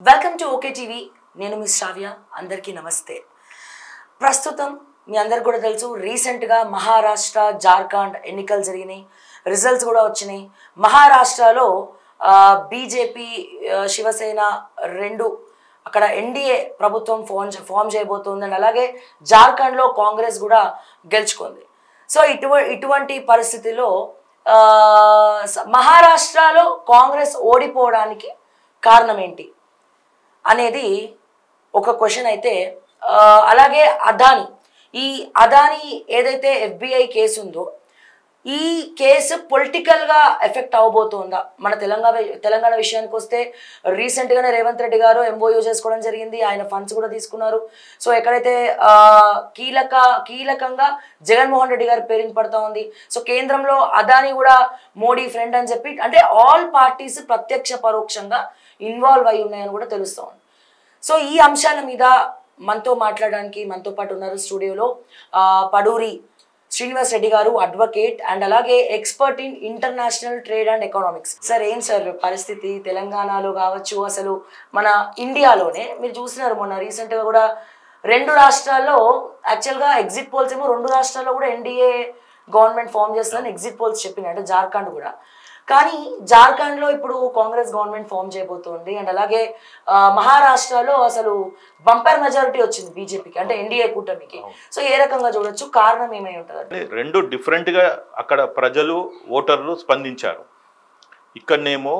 Welcome to okay TV. నేను మీ శ్రావ్య. అందరికీ నమస్తే. ప్రస్తుతం మీ అందరికి కూడా తెలుసు, రీసెంట్గా మహారాష్ట్ర జార్ఖండ్ ఎన్నికలు జరిగినాయి, రిజల్ట్స్ కూడా వచ్చినాయి. మహారాష్ట్రలో బీజేపీ శివసేన రెండు అక్కడ ఎన్డీఏ ప్రభుత్వం ఫామ్ చేయబోతుంది. అండ్ అలాగే జార్ఖండ్లో కాంగ్రెస్ కూడా గెలుచుకుంది. సో ఇటువంటి పరిస్థితిలో మహారాష్ట్రలో కాంగ్రెస్ ఓడిపోవడానికి కారణం ఏంటి అనేది ఒక క్వశ్చన్ అయితే. అలాగే అదానీ ఏదైతే FBI కేసు ఉందో, ఈ కేసు పొలిటికల్గా ఎఫెక్ట్ అవబోతుందా? మన తెలంగాణ విషయానికి వస్తే రీసెంట్గానే రేవంత్ రెడ్డి గారు MOU చేసుకోవడం జరిగింది. ఆయన ఫండ్స్ కూడా తీసుకున్నారు. సో ఎక్కడైతే కీలకంగా జగన్మోహన్ రెడ్డి గారి పేరు పడతా ఉంది. సో కేంద్రంలో అదానీ కూడా మోడీ ఫ్రెండ్ అని చెప్పి, అంటే ఆల్ పార్టీస్ ప్రత్యక్ష పరోక్షంగా ఇన్వాల్వ్ అయి ఉన్నాయని కూడా తెలుస్తూ ఉంది. సో ఈ అంశాల మీద మనతో మాట్లాడడానికి మనతో పాటు ఉన్నారు స్టూడియోలో పడూరి శ్రీనివాస్ రెడ్డి గారు, అడ్వకేట్ అండ్ అలాగే expert in international trade and economics. Sir, ఏం సార్ పరిస్థితి తెలంగాణలో కావచ్చు, అసలు మన ఇండియాలోనే మీరు చూసినారు మొన్న రీసెంట్గా కూడా రెండు రాష్ట్రాల్లో యాక్చువల్గా ఎగ్జిట్ పోల్స్ ఏమో రెండు రాష్ట్రాల్లో కూడా ఎన్డీఏ గవర్నమెంట్ ఫామ్ చేస్తుందని ఎగ్జిట్ పోల్స్ చెప్పినాయి, అంటే జార్ఖండ్ కూడా. కానీ జార్ఖండ్లో ఇప్పుడు కాంగ్రెస్ గవర్నమెంట్ ఫామ్ చేయబోతోంది. అండ్ అలాగే మహారాష్ట్రలో అసలు బంపర్ మెజారిటీ వచ్చింది బీజేపీకి, అంటే ఎన్డీఏ కూటమికి. సో ఏ రకంగా చూడొచ్చు, కారణం ఏమై ఉంటుంది? రెండు డిఫరెంట్గా అక్కడ ప్రజలు ఓటర్లు స్పందించారు. ఇక్కడనేమో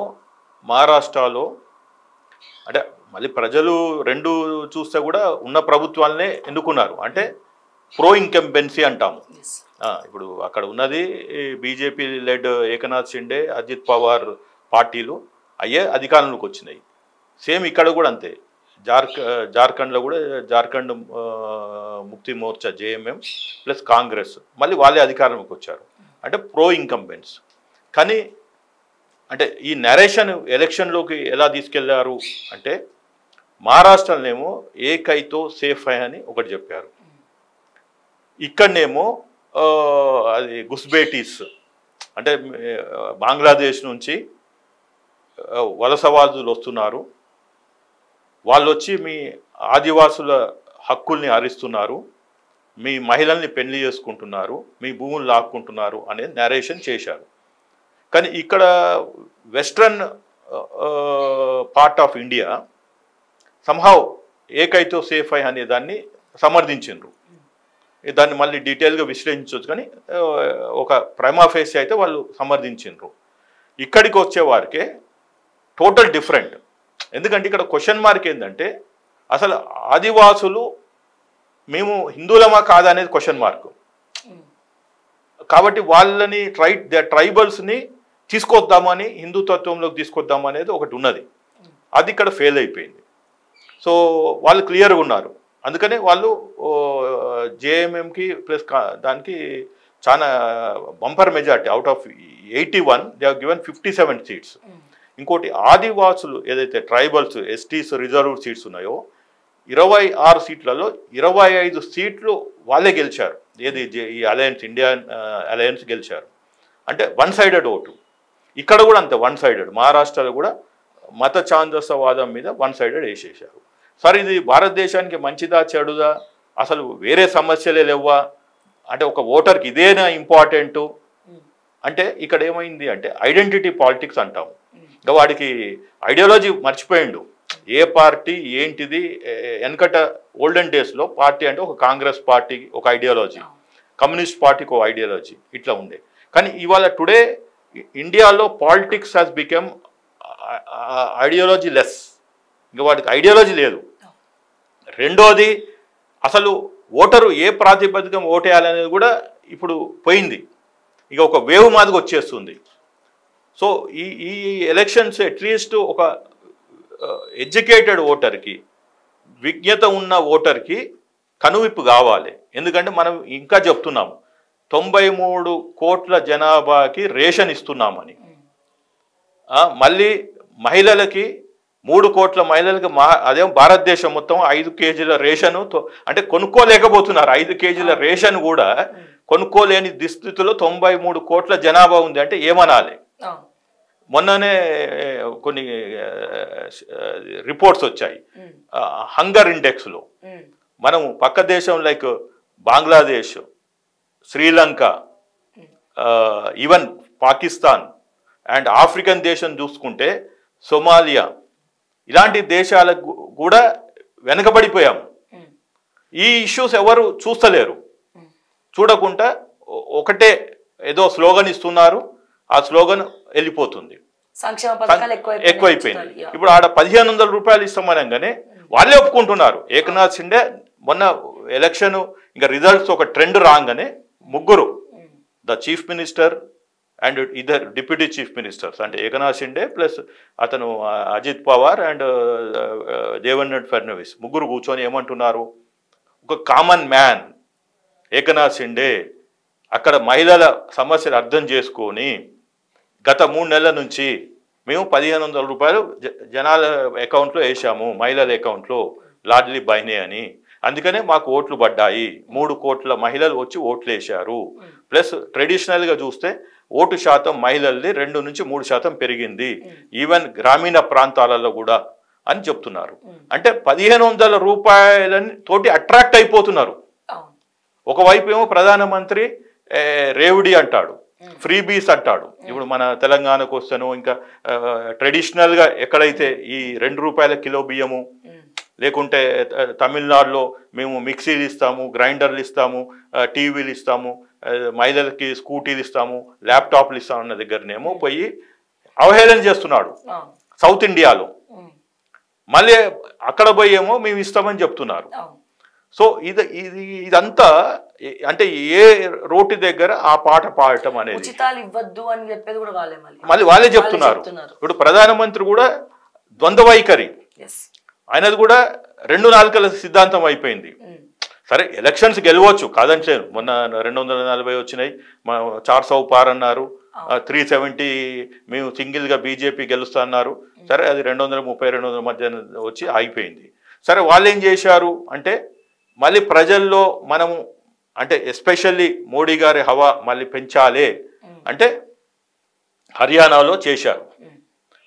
మహారాష్ట్రలో అంటే మళ్ళీ ప్రజలు రెండు చూస్తే కూడా ఉన్న ప్రభుత్వాలనే ఎన్నుకున్నారు. అంటే ప్రో ఇన్కంబెన్సీ అంటాము. ఇప్పుడు అక్కడ ఉన్నది బీజేపీ లెడ్ ఏకనాథ్ షిండే, అజిత్ పవార్ పార్టీలు అయ్యే అధికారంలోకి వచ్చినాయి. సేమ్ ఇక్కడ కూడా అంతే. జార్ఖండ్లో కూడా జార్ఖండ్ ముక్తి మోర్చా JMM ప్లస్ కాంగ్రెస్ మళ్ళీ వాళ్ళే అధికారంలోకి వచ్చారు. అంటే ప్రో ఇన్కంబెన్స్. కానీ అంటే ఈ నరేషన్ ఎలక్షన్లోకి ఎలా తీసుకెళ్లారు అంటే, మహారాష్ట్రలోనేమో ఏకైతో సేఫ్ అని ఒకటి చెప్పారు. ఇక్కడనేమో అది గుస్బేటీస్ అంటే బంగ్లాదేశ్ నుంచి వలసవాదులు వస్తున్నారు, వాళ్ళు వచ్చి మీ ఆదివాసుల హక్కుల్ని హరిస్తున్నారు, మీ మహిళల్ని పెళ్లి చేసుకుంటున్నారు, మీ భూములు లాక్కుంటున్నారు అనే నరేషన్ చేశారు. కానీ ఇక్కడ western part of India somehow ఏకైతో సేఫ్ అనే దాన్ని సమర్థించారు. దాన్ని మళ్ళీ డీటెయిల్గా విశ్లేషించవచ్చు, కానీ ఒక ప్రైమా ఫేసి అయితే వాళ్ళు సమర్థించారు. ఇక్కడికి వచ్చేవారికే టోటల్ డిఫరెంట్. ఎందుకంటే ఇక్కడ క్వశ్చన్ మార్క్ ఏంటంటే, అసలు ఆదివాసులు మేము హిందువులమా కాదా అనేది క్వశ్చన్ మార్క్. కాబట్టి వాళ్ళని ట్రైబల్స్ని తీసుకొద్దామని, హిందుతత్వంలోకి తీసుకొద్దాం అనేది ఒకటి ఉన్నది. అది ఇక్కడ ఫెయిల్ అయిపోయింది. సో వాళ్ళు క్లియర్గా ఉన్నారు. అందుకనే వాళ్ళు JMMకి ప్లస్ దానికి చాలా bumper majority. Out of 81 they have given 57 seats. ఇంకోటి ఆదివాసులు ఏదైతే ట్రైబల్స్ STs రిజర్వ్ సీట్స్ ఉన్నాయో 26 సీట్లలో 25 సీట్లు వాళ్ళే గెలిచారు. ఏది ఈ అలయన్స్, ఇండియన్ అలయన్స్ గెలిచారు. అంటే వన్ సైడెడ్ ఓటు. ఇక్కడ కూడా అంతే వన్ సైడెడ్. మహారాష్ట్రలో కూడా మత ఛాందసవాదం మీద వన్ సైడెడ్ వేసేసారు. సార్, ఇది భారతదేశానికి మంచిదా చెడుదా, అసలు వేరే సమస్యలే లేవా అంటే, ఒక ఓటర్కి ఇదేనా ఇంపార్టెంటు అంటే, ఇక్కడ ఏమైంది అంటే ఐడెంటిటీ పాలిటిక్స్ అంటాము. ఇంకా వాడికి ఐడియాలజీ మర్చిపోయిండు. ఏ పార్టీ ఏంటిది, వెనకట ఓల్డెన్ డేస్లో పార్టీ అంటే ఒక కాంగ్రెస్ పార్టీకి ఒక ఐడియాలజీ, కమ్యూనిస్ట్ పార్టీకి ఒక ఐడియాలజీ ఇట్లా ఉండే. కానీ ఇవాళ టుడే ఇండియాలో politics has become ideology less. ఇంకా వాడికి ఐడియాలజీ లేదు. రెండోది, అసలు ఓటరు ఏ ప్రాతిపదికం ఓటేయాలనేది కూడా ఇప్పుడు పోయింది. ఇక ఒక వేవ్ మాదిగా వచ్చేస్తుంది. సో ఈ ఎలక్షన్స్ అట్లీస్ట్ ఒక ఎడ్యుకేటెడ్ ఓటర్కి, విజ్ఞత ఉన్న ఓటర్కి కనువిప్పు కావాలి. ఎందుకంటే మనం ఇంకా చెప్తున్నాము 93 కోట్ల జనాభాకి రేషన్ ఇస్తున్నామని. మళ్ళీ మహిళలకి 3 కోట్ల మహిళలకు అదేం భారతదేశం మొత్తం 5 కేజీల రేషను అంటే కొనుక్కోలేకపోతున్నారు. 5 కేజీల రేషన్ కూడా కొనుక్కోలేని దుస్థితిలో 93 కోట్ల జనాభా ఉంది అంటే ఏమనాలి? మొన్ననే కొన్ని రిపోర్ట్స్ వచ్చాయి హంగర్ ఇండెక్స్లో. మనము పక్క దేశం like Bangladesh, Sri Lanka, even Pakistan and African దేశం చూసుకుంటే సోమాలియా, ఇలాంటి దేశాలకు కూడా వెనకబడిపోయాము. ఈ ఇష్యూస్ ఎవరు చూస్తలేరు. చూడకుండా ఒకటే ఏదో స్లోగన్ ఇస్తున్నారు, ఆ స్లోగన్ వెళ్ళిపోతుంది, ఎక్కువైపోయింది. ఇప్పుడు ఆడ 1500 రూపాయలు ఇస్తామనగానే వాళ్ళే ఒప్పుకుంటున్నారు. ఏకనాథ్ షిండే మొన్న ఎలక్షన్ ఇంకా రిజల్ట్స్ ఒక ట్రెండ్ రాగానే ముగ్గురు, ద చీఫ్ మినిస్టర్ అండ్ ఇద్దరు డిప్యూటీ చీఫ్ మినిస్టర్స్, అంటే ఏకనాథ్ షిండే ప్లస్ అతను అజిత్ పవార్ అండ్ దేవేంద్ర ఫడ్నవీస్, ముగ్గురు కూర్చొని ఏమంటున్నారు, ఒక కామన్ మ్యాన్ ఏకనాథ్ షిండే అక్కడ మహిళల సమస్యలు అర్థం చేసుకొని గత 3 నెలల నుంచి మేము 1500 రూపాయలు జనాల అకౌంట్లో వేసాము, మహిళల అకౌంట్లో లాడ్లీ బైనే అని. అందుకనే మాకు ఓట్లు పడ్డాయి. 3 కోట్ల మహిళలు వచ్చి ఓట్లు వేశారు. ప్లస్ ట్రెడిషనల్గా చూస్తే ఓటు శాతం మహిళలది 2 నుంచి 3% పెరిగింది, ఈవెన్ గ్రామీణ ప్రాంతాలలో కూడా అని చెప్తున్నారు. అంటే 1500 రూపాయలని తోటి అట్రాక్ట్ అయిపోతున్నారు. ఒకవైపు ఏమో ప్రధానమంత్రి రేవుడి అంటాడు, ఫ్రీ బీస్ అంటాడు. ఇప్పుడు మన తెలంగాణకు వస్తాను ఇంకా ట్రెడిషనల్గా ఎక్కడైతే ఈ 2 రూపాయల కిలో బియ్యము, లేకుంటే తమిళనాడులో మేము మిక్సీలు ఇస్తాము, గ్రైండర్లు ఇస్తాము, టీవీలు ఇస్తాము, మహిళలకి స్కూటీలు ఇస్తాము, ల్యాప్టాప్లు ఇస్తాము అన్న దగ్గరనేమో పోయి అవహేళన చేస్తున్నాడు సౌత్ ఇండియాలో. మళ్ళీ అక్కడ పోయి ఏమో మేము ఇస్తామని చెప్తున్నారు. సో ఇదంతా అంటే ఏ రోడ్డు దగ్గర ఆ పాట పాడటం అనేది ఉచితాలు ఇవ్వద్దు అని చెప్పేది కూడా మళ్ళీ వాళ్ళే చెప్తున్నారు. ఇప్పుడు ప్రధానమంత్రి కూడా ద్వంద్వ వైఖరి, ఆయనది కూడా 2 నాలుకల సిద్ధాంతం అయిపోయింది. సరే ఎలక్షన్స్ గెలవచ్చు కాదని, మొన్న 240 వచ్చినాయి, 400 పార్ అన్నారు, 370 మేము సింగిల్గా బీజేపీ గెలుస్తా అన్నారు. సరే అది 230-200 మధ్య వచ్చి ఆగిపోయింది. సరే వాళ్ళు ఏం చేశారు అంటే మళ్ళీ ప్రజల్లో మనము అంటే ఎస్పెషల్లీ మోడీ గారి హవా మళ్ళీ పెంచాలి అంటే హర్యానాలో చేశారు.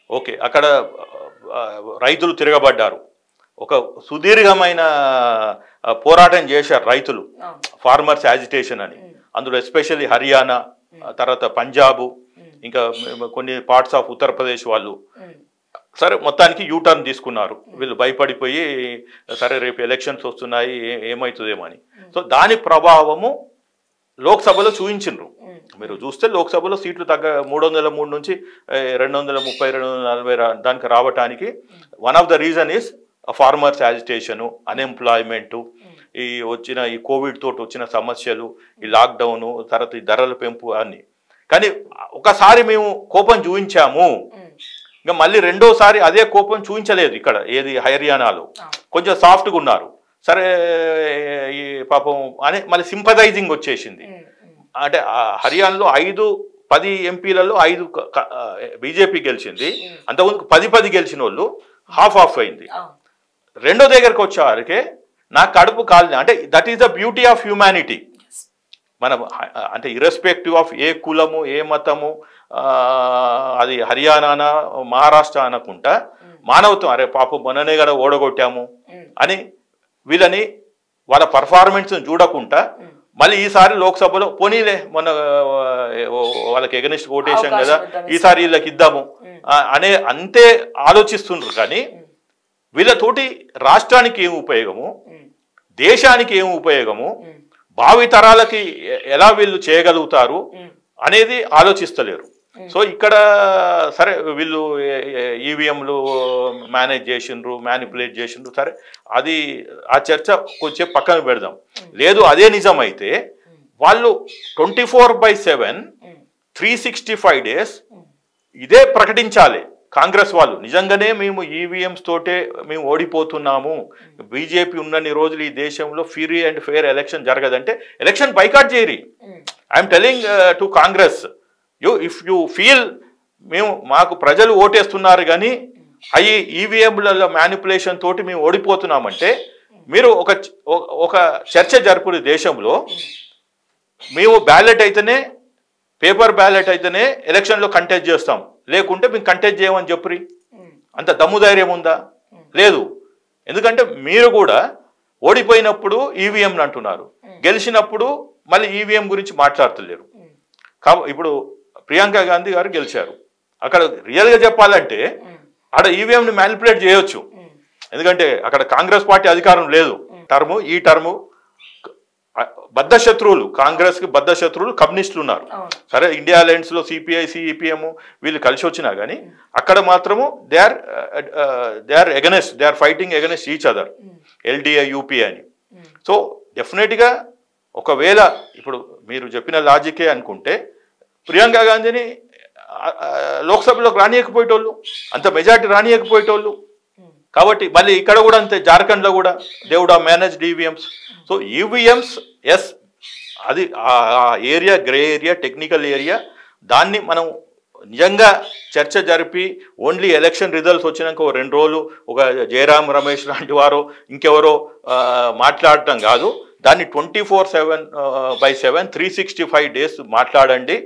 ఓకే, అక్కడ రైతులు తిరగబడ్డారు, ఒక సుదీర్ఘమైన పోరాటం చేశారు రైతులు, ఫార్మర్స్ యాజిటేషన్ అని. అందులో ఎస్పెషల్లీ హర్యానా, తర్వాత పంజాబు, ఇంకా కొన్ని పార్ట్స్ ఆఫ్ ఉత్తరప్రదేశ్ వాళ్ళు. సరే మొత్తానికి యూటర్న్ తీసుకున్నారు వీళ్ళు, భయపడిపోయి సరే రేపు ఎలక్షన్స్ వస్తున్నాయి ఏమవుతుందేమో అని. సో దాని ప్రభావము లోక్సభలో చూపించిండ్రు. మీరు చూస్తే లోక్సభలో సీట్లు 303 నుంచి 230-240 దానికి రావటానికి one of the reason is farmers agitation, unemployment, ఈ కోవిడ్ తోటి వచ్చిన సమస్యలు, ఈ లాక్డౌను, తర్వాత ఈ ధరల పెంపు అన్ని. కానీ ఒకసారి మేము కోపం చూపించాము, ఇంకా మళ్ళీ రెండోసారి అదే కోపం చూపించలేదు. ఇక్కడ ఏది హర్యానాలో కొంచెం సాఫ్ట్గా ఉన్నారు. సరే ఈ పాపం అని మళ్ళీ సింపథైజింగ్ వచ్చేసింది. అంటే హర్యానాలో 5-10 ఎంపీలలో 5 బీజేపీ గెలిచింది, అంతకుముందు 10 గెలిచిన వాళ్ళు హాఫ్ అయింది. రెండో దగ్గరకు వచ్చేవారికే నా కడుపు కాలిన. అంటే that is the beauty of humanity. మనం అంటే ఇర్రెస్పెక్టివ్ ఆఫ్ ఏ కులము ఏ మతము, అది హర్యానా మహారాష్ట్ర అనకుండా మానవత్వం, అరే పాపం మొన్ననే కదా ఓడగొట్టాము అని వీళ్ళని వాళ్ళ పర్ఫార్మెన్స్ చూడకుండా మళ్ళీ ఈసారి లోక్సభలో పోనీలే మొన్న వాళ్ళకి ఎగనిస్ట్ ఓటేసాం కదా ఈసారి వీళ్ళకి ఇద్దాము అనే అంతే ఆలోచిస్తుండ్రు. కానీ వీళ్ళతోటి రాష్ట్రానికి ఏం ఉపయోగము, దేశానికి ఏం ఉపయోగము, భావితరాలకి ఎలా వీళ్ళు చేయగలుగుతారు అనేది ఆలోచిస్తలేరు. సో ఇక్కడ సరే వీళ్ళు ఈవీఎంలు మేనేజ్ చేసిండ్రు, మ్యానిపులేట్ చేసిండ్రు, సరే అది ఆ చర్చ కొంచెం పక్కన పెడదాం. లేదు అదే నిజమైతే వాళ్ళు 24/7 365 days ఇదే ప్రకటించాలి. కాంగ్రెస్ వాళ్ళు నిజంగానే మేము ఈవీఎంస్ తోటే మేము ఓడిపోతున్నాము, బీజేపీ ఉన్నన్ని రోజులు ఈ దేశంలో ఫ్రీ అండ్ ఫెయిర్ ఎలక్షన్ జరగదంటే ఎలక్షన్ బైకాట్ చేయరి. I'm telling to Congress, if you feel మాకు ప్రజలు ఓటేస్తున్నారు కానీ అవి ఈవీఎంలలో మ్యానిపులేషన్ తోటి మేము ఓడిపోతున్నామంటే మీరు ఒక చర్చ జరుపుని దేశంలో. మేము బ్యాలెట్ అయితేనే, పేపర్ బ్యాలెట్ అయితేనే ఎలక్షన్లో కంటెస్ట్ చేస్తాం, లేకుంటే మేము కంటెస్ట్ చేయమని చెప్పురి. అంత దమ్ము ధైర్యం ఉందా? లేదు. ఎందుకంటే మీరు కూడా ఓడిపోయినప్పుడు ఈవీఎంలు అంటున్నారు, గెలిచినప్పుడు మళ్ళీ ఈవీఎం గురించి మాట్లాడతలేరు. ఇప్పుడు ప్రియాంక గాంధీ గారు గెలిచారు, అక్కడ రియల్గా చెప్పాలంటే ఆడ ఈవీఎంని మ్యానిపులేట్ చేయొచ్చు. ఎందుకంటే అక్కడ కాంగ్రెస్ పార్టీ అధికారం లేదు. ఈ టర్ము బద్ధ శత్రువులు, కాంగ్రెస్కి బద్ధ శత్రువులు కమ్యూనిస్టులు ఉన్నారు. సరే ఇండియా అలయన్స్లో సిపిఐ సిపిఎం వీళ్ళు కలిసి వచ్చినా కానీ అక్కడ మాత్రము they are against, they are fighting against each other, LDF UDF అని. సో డెఫినెట్గా ఒకవేళ ఇప్పుడు మీరు చెప్పిన లాజికే అనుకుంటే ప్రియాంక గాంధీని లోక్సభలోకి రానియకపోయేటోళ్ళు, అంత మెజార్టీ రానియకపోయేటోళ్ళు. కాబట్టి మళ్ళీ ఇక్కడ కూడా అంతే, జార్ఖండ్లో కూడా they would have managed EVMs. So EVMs yes, అది ఆ area grey area, technical area, దాన్ని మనం నిజంగా చర్చ జరిపి ఓన్లీ ఎలక్షన్ రిజల్ట్స్ వచ్చినాక ఓ 2 రోజులు ఒక జయరాం రమేష్ లాంటి వారు ఇంకెవరో మాట్లాడటం కాదు, దాన్ని 24/7 365 డేస్ మాట్లాడండి.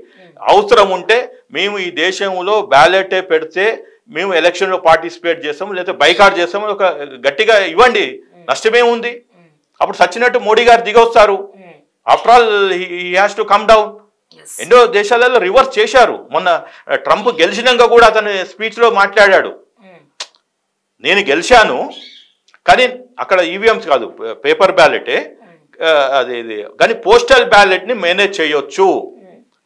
అవసరం ఉంటే మేము ఈ దేశంలో బ్యాలెటే పెడితే మేము ఎలక్షన్లో పార్టిసిపేట్ చేస్తాము, లేకపోతే బైకాట్ చేస్తాము, ఒక గట్టిగా ఇవ్వండి, నష్టమే ఉంది. అప్పుడు సచ్చినట్టు మోడీ గారు దిగొస్తారు. After all he has to come down. ఎన్నో దేశాలలో రివర్స్ చేశారు. మొన్న ట్రంప్ గెలిచినాక కూడా అతని స్పీచ్లో మాట్లాడాడు, నేను గెలిచాను కానీ అక్కడ ఈవీఎంస్ కాదు, పేపర్ బ్యాలెటే అది కానీ పోస్టల్ బ్యాలెట్ని మేనేజ్ చేయొచ్చు.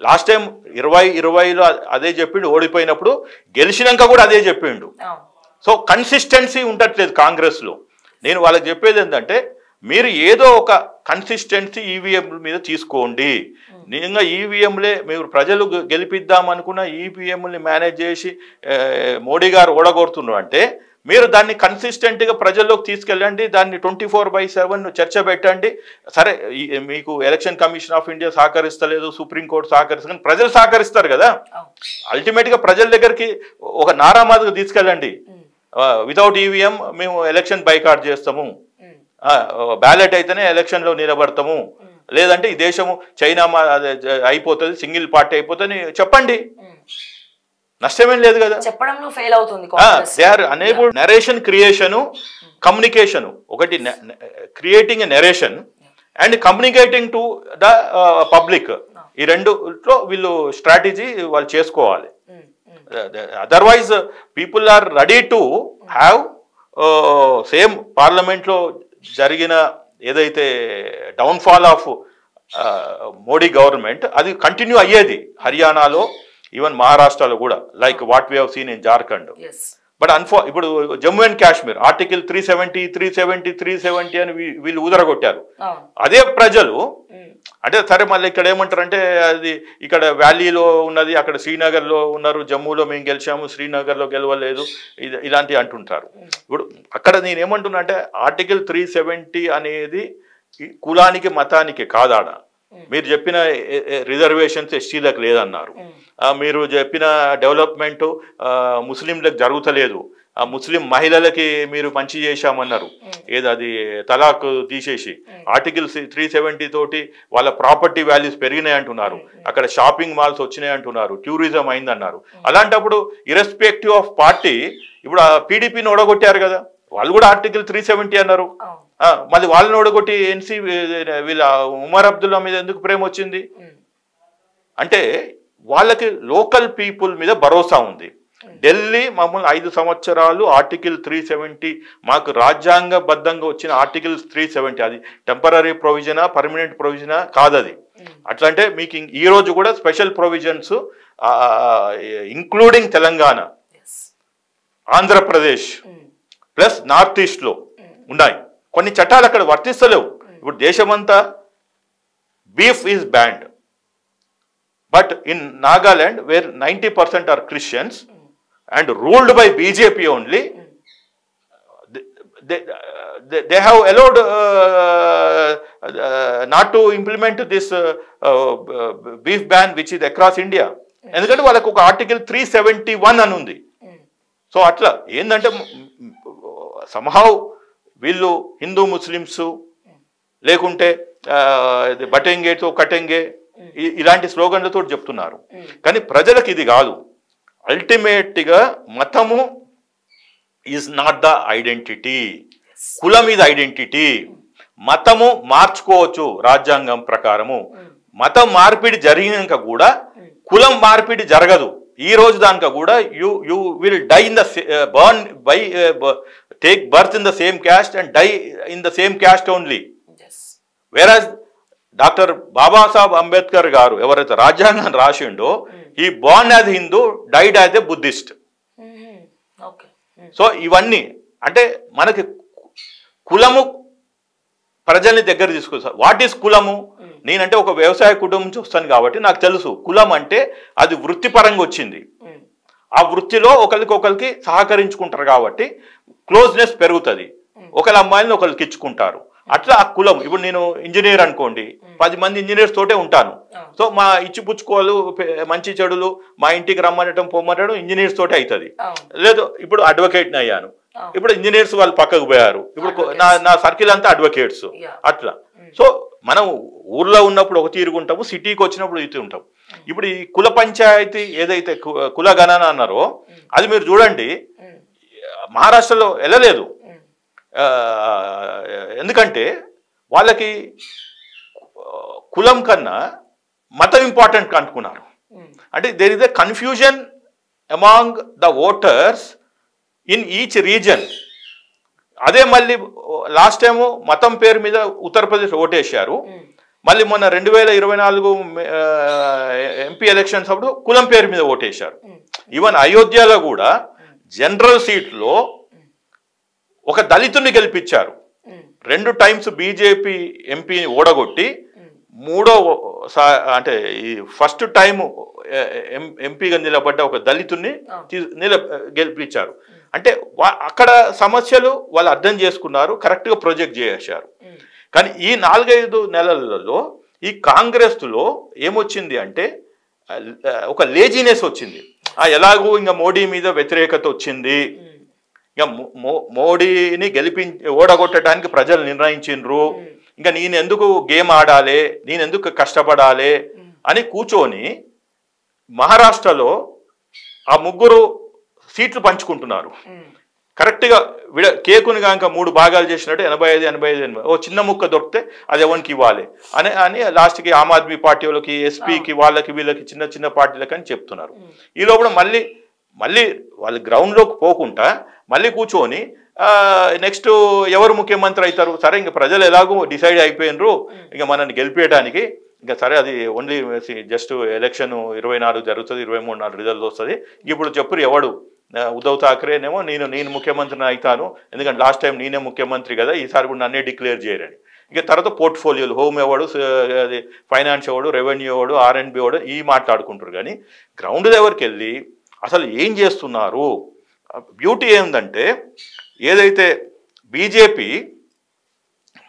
లాస్ట్ టైం 2020లో అదే చెప్పిండు, ఓడిపోయినప్పుడు. గెలిచినాక కూడా అదే చెప్పిండు. సో కన్సిస్టెన్సీ ఉండట్లేదు కాంగ్రెస్లో. నేను వాళ్ళకి చెప్పేది ఏంటంటే మీరు ఏదో ఒక కన్సిస్టెన్సీ ఈవీఎం మీద తీసుకోండి. నిజంగా ఈవీఎంలే మీరు ప్రజలు గెలిపిద్దాం అనుకున్న ఈవీఎంని మేనేజ్ చేసి మోడీ గారు ఓడగొడుతున్నారు అంటే మీరు దాన్ని కన్సిస్టెంట్గా ప్రజల్లోకి తీసుకెళ్ళండి, దాన్ని 24/7 చర్చ పెట్టండి. సరే మీకు ఎలక్షన్ కమిషన్ ఆఫ్ ఇండియా సహకరిస్తలేదు, సుప్రీంకోర్టు సహకరిస్తుంది, ప్రజలు సహకరిస్తారు కదా. అల్టిమేట్గా ప్రజల దగ్గరికి ఒక నారామాదిగా తీసుకెళ్ళండి, వితౌట్ ఈవీఎం మేము ఎలక్షన్ బైకాట్ చేస్తాము, బ్యాలెట్ అయితేనే ఎలక్షన్లో నిలబడతాము, లేదంటే ఈ దేశము చైనా అయిపోతుంది, సింగిల్ పార్టీ అయిపోతుంది చెప్పండి, నష్టమేం లేదు కదా. చెప్పడంలో ఫెయిల్ అవుతుంది. They are unable narration creation, communication, ఒకటి creating a narration and communicating to the public, ఈ రెండులో వీళ్ళు స్ట్రాటజీ వాళ్ళు చేసుకోవాలి. Otherwise people are ready to have same పార్లమెంట్లో జరిగిన ఏదైతే డౌన్ఫాల్ ఆఫ్ మోడీ గవర్నమెంట్ అది కంటిన్యూ అయ్యేది హర్యానాలో, ఈవెన్ మహారాష్ట్రలో కూడా, like what we have seen in Jharkhand. But ఇప్పుడు జమ్మూ అండ్ కాశ్మీర్ ఆర్టికల్ 370 అని వీళ్ళు ఊదరగొట్టారు. అదే ప్రజలు అంటే సరే మళ్ళీ ఇక్కడ ఏమంటారంటే అది ఇక్కడ వ్యాలీలో ఉన్నది, అక్కడ శ్రీనగర్లో ఉన్నారు, జమ్మూలో మేము గెలిచాము, శ్రీనగర్లో గెలవలేదు, ఇలాంటివి అంటుంటారు. ఇప్పుడు అక్కడ నేను ఏమంటున్నా అంటే ఆర్టికల్ 370 అనేది కులానికి మతానికి కాదాడ. మీరు చెప్పిన రిజర్వేషన్స్ ఎస్టీలకు లేదన్నారు, మీరు చెప్పిన డెవలప్మెంట్ ముస్లింలకు జరుగుతలేదు, ముస్లిం మహిళలకి మీరు మంచి చేశామన్నారు, ఏది అది తలాక్ తీసేసి ఆర్టికల్ 370 తోటి వాళ్ళ ప్రాపర్టీ వాల్యూస్ పెరిగినాయి అంటున్నారు, అక్కడ షాపింగ్ మాల్స్ వచ్చినాయి అంటున్నారు, టూరిజం అయిందన్నారు. అలాంటప్పుడు ఇర్రెస్పెక్టివ్ ఆఫ్ పార్టీ ఇప్పుడు పీడీపీని ఓడగొట్టారు కదా, వాళ్ళు కూడా ఆర్టికల్ 370 అన్నారు. మళ్ళీ వాళ్ళని ఓడగొట్టి ఎన్సీ వీళ్ళ ఉమర్ అబ్దుల్లా మీద ఎందుకు ప్రేమ వచ్చింది అంటే వాళ్ళకి లోకల్ పీపుల్ మీద భరోసా ఉంది. ఢిల్లీ మమ్మల్ని 5 సంవత్సరాలు ఆర్టికల్ 370 మాకు రాజ్యాంగబద్ధంగా వచ్చిన ఆర్టికల్ 370 అది టెంపరీ ప్రొవిజనా పర్మనెంట్ ప్రొవిజనా కాదది. అట్లా అంటే మీకు ఈ రోజు కూడా special provisions including Telangana, Andhra Pradesh plus north ఈస్ట్లో ఉన్నాయి. కొన్ని చట్టాలు అక్కడ వర్తిస్తలేవు. ఇప్పుడు దేశమంతా beef is banned, but in Nagaland where 90% are Christians and ruled by BJP only, they have allowed not to implement this beef ban which is across India. ఎందుకంటే వాళ్ళకు ఒక ఆర్టికల్ 371 అని ఉంది. సో అట్లా ఏంటంటే somehow వీళ్ళు హిందూ ముస్లిమ్స్ లేకుంటే బటెంగే తో కటెంగే ఇలాంటి స్లోగన్లతో చెప్తున్నారు, కానీ ప్రజలకు ఇది కాదు. అల్టిమేట్గా మతము ఈజ్ నాట్ ద ఐడెంటిటీ. కులం ఇది ఐడెంటిటీ. మతము మార్చుకోవచ్చు రాజ్యాంగం ప్రకారము. మతం మార్పిడి జరిగినాక కూడా కులం మార్పిడి జరగదు. ఈ రోజు దానిక కూడా you will die in the burn by take birth in the same caste and die in the same caste only. Whereas doctor Babasaheb Ambedkar గారు ఎవరైతే రాజ్యాంగాన్ని రాసిండో, he born as Hindu, died as a Buddhist. So ఇవన్నీ అంటే మనకి కులము ప్రజల్ని దగ్గర తీసుకొస్తారు. వాట్ ఈస్ కులము? నేనంటే ఒక వ్యవసాయ కుటుంబం నుంచి వస్తాను కాబట్టి నాకు తెలుసు కులం అంటే అది వృత్తిపరంగా వచ్చింది. ఆ వృత్తిలో ఒకరికి సహకరించుకుంటారు కాబట్టి క్లోజ్నెస్ పెరుగుతుంది. ఒకళ్ళ అమ్మాయిని ఒకరికి ఇచ్చుకుంటారు. అట్లా ఆ కులం. ఇప్పుడు నేను ఇంజనీర్ అనుకోండి, 10 మంది ఇంజనీర్స్ తోటే ఉంటాను. సో మా ఇచ్చిపుచ్చుకోలు మంచి చెడులు మా ఇంటికి రమ్మనటం పొమ్మనటం ఇంజనీర్స్ తోటే అవుతుంది. లేదు ఇప్పుడు అడ్వకేట్ని అయ్యాను, ఇప్పుడు ఇంజనీర్స్ వాళ్ళు పక్కకు పోయారు, ఇప్పుడు నా సర్కిల్ అంతా అడ్వకేట్స్. అట్లా. సో మనం ఊర్లో ఉన్నప్పుడు ఒక తీరుగుంటాము, సిటీకి వచ్చినప్పుడు ఇది ఉంటాం. ఇప్పుడు ఈ కుల పంచాయతీ ఏదైతే కుల గణన అన్నారో అది మీరు చూడండి, మహారాష్ట్రలో వెళ్ళలేదు. ఎందుకంటే వాళ్ళకి కులం కన్నా మతం ఇంపార్టెంట్ అనుకున్నారు. అంటే there is a confusion among the voters in each region. అదే మళ్ళీ లాస్ట్ టైము మతం పేరు మీద ఉత్తరప్రదేశ్ ఓటేశారు. మళ్ళీ మొన్న 2024 ఎంపీ ఎలక్షన్స్ అప్పుడు కులం పేరు మీద ఓటేశారు. ఈవెన్ అయోధ్యలో కూడా జనరల్ సీట్లో ఒక దళితుడిని గెలిపించారు. 2 టైమ్స్ బీజేపీ ఎంపీని ఓడగొట్టి అంటే ఈ ఫస్ట్ టైం ఎంపీగా నిలబడ్డ ఒక దళితుడిని గెలిపించారు. అంటే అక్కడ సమస్యలు వాళ్ళు అర్థం చేసుకున్నారు, కరెక్ట్గా ప్రొజెక్ట్ చేశారు. కానీ ఈ 4-5 నెలలలో ఈ కాంగ్రెస్లో ఏమొచ్చింది అంటే ఒక లేజినెస్ వచ్చింది. ఎలాగూ ఇంకా మోడీ మీద వ్యతిరేకత వచ్చింది, ఇంకా మోడీని ఓడగొట్టడానికి ప్రజలు నిర్ణయించిండ్రు, ఇంకా నేను ఎందుకు గేమ్ ఆడాలి, నేను ఎందుకు కష్టపడాలి అని కూర్చొని మహారాష్ట్రలో ఆ 3 సీట్లు పంచుకుంటున్నారు. కరెక్ట్గా కేకుని కనుక 3 భాగాలు చేసినట్టు 85 ఓ చిన్న ముక్క దొరికితే అది ఎవరికి ఇవ్వాలి అని లాస్ట్కి ఆమ్ ఆద్మీ పార్టీ వాళ్ళకి, ఎస్పీకి, వాళ్ళకి వీళ్ళకి చిన్న చిన్న పార్టీలకు అని చెప్తున్నారు. ఈ లోపల మళ్ళీ వాళ్ళు గ్రౌండ్లోకి పోకుండా మళ్ళీ కూర్చొని నెక్స్ట్ ఎవరు ముఖ్యమంత్రి అవుతారు, సరే ఇంకా ప్రజలు ఎలాగో డిసైడ్ అయిపోయినరు ఇంకా మనల్ని గెలిపేయడానికి, ఇంకా సరే అది ఓన్లీ జస్ట్ ఎలక్షన్ 24 జరుగుతుంది, 23 నాడు రిజల్ట్ వస్తుంది. ఇప్పుడు చెప్పరు ఎవడు ఉద్ధవ్ ఠాక్రేనేమో నేను ముఖ్యమంత్రిని అవుతాను, ఎందుకంటే లాస్ట్ టైం నేనే ముఖ్యమంత్రి కదా, ఈసారి కూడా నన్నే డిక్లేర్ చేయరని. ఇక తర్వాత పోర్ట్ఫోలియోలు, హోమ్ ఎవడు, అది ఫైనాన్స్ ఎవడు, రెవెన్యూ ఎవడు, R&B ఎవడు ఈ మాట్లాడుకుంటారు. కానీ గ్రౌండ్ లెవెల్కి వెళ్ళి అసలు ఏం చేస్తున్నారు? బ్యూటీ ఏంటంటే ఏదైతే బీజేపీ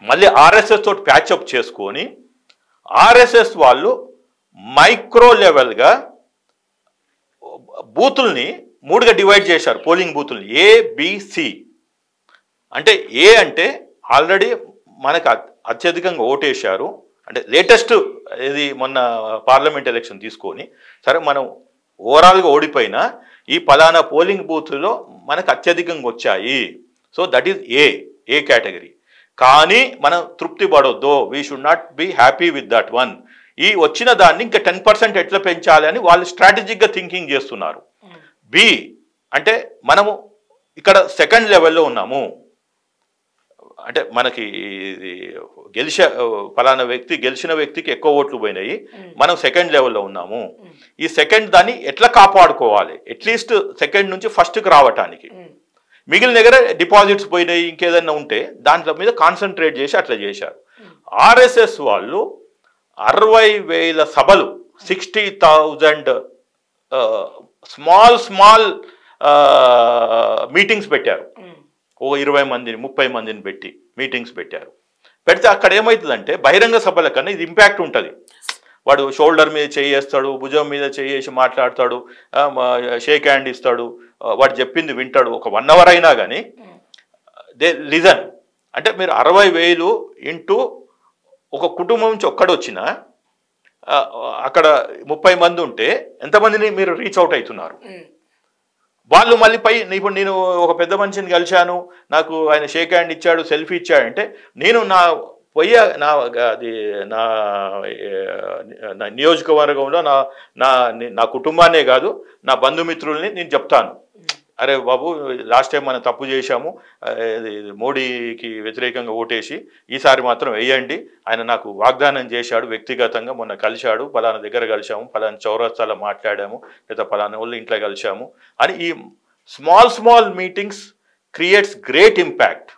మళ్ళీ RSS తోటి ప్యాచప్ చేసుకొని RSS వాళ్ళు మైక్రో లెవెల్గా బూతుల్ని 3గా డివైడ్ చేశారు, పోలింగ్ బూతుల్ని ABC. అంటే ఏ అంటే ఆల్రెడీ మనకు అత్యధికంగా ఓటేశారు, అంటే లేటెస్ట్ ఇది మొన్న పార్లమెంట్ ఎలక్షన్ తీసుకొని సరే మనం ఓవరాల్గా ఓడిపోయినా ఈ పలానా పోలింగ్ బూత్లో మనకు అత్యధికంగా వచ్చాయి. So that is A category. కానీ మనం తృప్తి పడొద్దు, we should not be happy with that one. ఈ వచ్చిన దాన్ని ఇంకా 10% ఎట్లా పెంచాలి అని వాళ్ళు స్ట్రాటజిక్గా థింకింగ్ చేస్తున్నారు. B అంటే మనము ఇక్కడ సెకండ్ లెవెల్లో ఉన్నాము, అంటే మనకి గెలిచిన వ్యక్తికి ఎక్కువ ఓట్లు పోయినాయి, మనం సెకండ్ లెవెల్లో ఉన్నాము. ఈ సెకండ్ దాన్ని ఎట్లా కాపాడుకోవాలి, అట్లీస్ట్ సెకండ్ నుంచి ఫస్ట్కి రావటానికి. మిగిలిన దగ్గర డిపాజిట్స్ పోయినాయి, ఇంకేదన్నా ఉంటే దాంట్లో మీద కాన్సన్ట్రేట్ చేసి అట్లా చేశారు. RSS వాళ్ళు 60,000 సభలు, 60,000 స్మాల్ మీటింగ్స్ పెట్టారు. ఓ 20 మందిని 30 మందిని పెట్టి మీటింగ్స్ పెడితే అక్కడ ఏమవుతుందంటే బహిరంగ సభల కన్నా ఇది ఇంపాక్ట్ ఉంటుంది. వాడు షోల్డర్ మీద చేయేస్తాడు, భుజం మీద చేసి మాట్లాడతాడు, షేక్ హ్యాండ్ ఇస్తాడు, వాడు చెప్పింది వింటాడు. ఒక 1 అవర్ అయినా కానీ దే లిజన్. అంటే మీరు 60,000 ఇంటూ ఒక కుటుంబం నుంచి ఒక్కడొచ్చినా అక్కడ 30 మంది ఉంటే ఎంతమందిని మీరు రీచ్ అవుట్ అవుతున్నారు? వాళ్ళు మళ్ళీ ఇప్పుడు నేను ఒక పెద్ద మనిషిని కలిశాను, నాకు ఆయన షేక్ హ్యాండ్ ఇచ్చాడు, సెల్ఫీ ఇచ్చాడంటే నేను నా అది నా నియోజకవర్గంలో నా కుటుంబాన్నే కాదు నా బంధుమిత్రుల్ని నేను చెప్తాను, అరే బాబు లాస్ట్ టైం మనం తప్పు చేశాము, మోడీకి వ్యతిరేకంగా ఓటేసి ఈసారి మాత్రం వేయండి, ఆయన నాకు వాగ్దానం చేశాడు, వ్యక్తిగతంగా మొన్న కలిశాడు, ఫలానా దగ్గర కలిశాము, ఫలానా చౌరస్తాలో మాట్లాడాము, లేదా ఫలానా వాళ్ళు ఇంట్లో కలిశాము అని ఈ small meetings creates great impact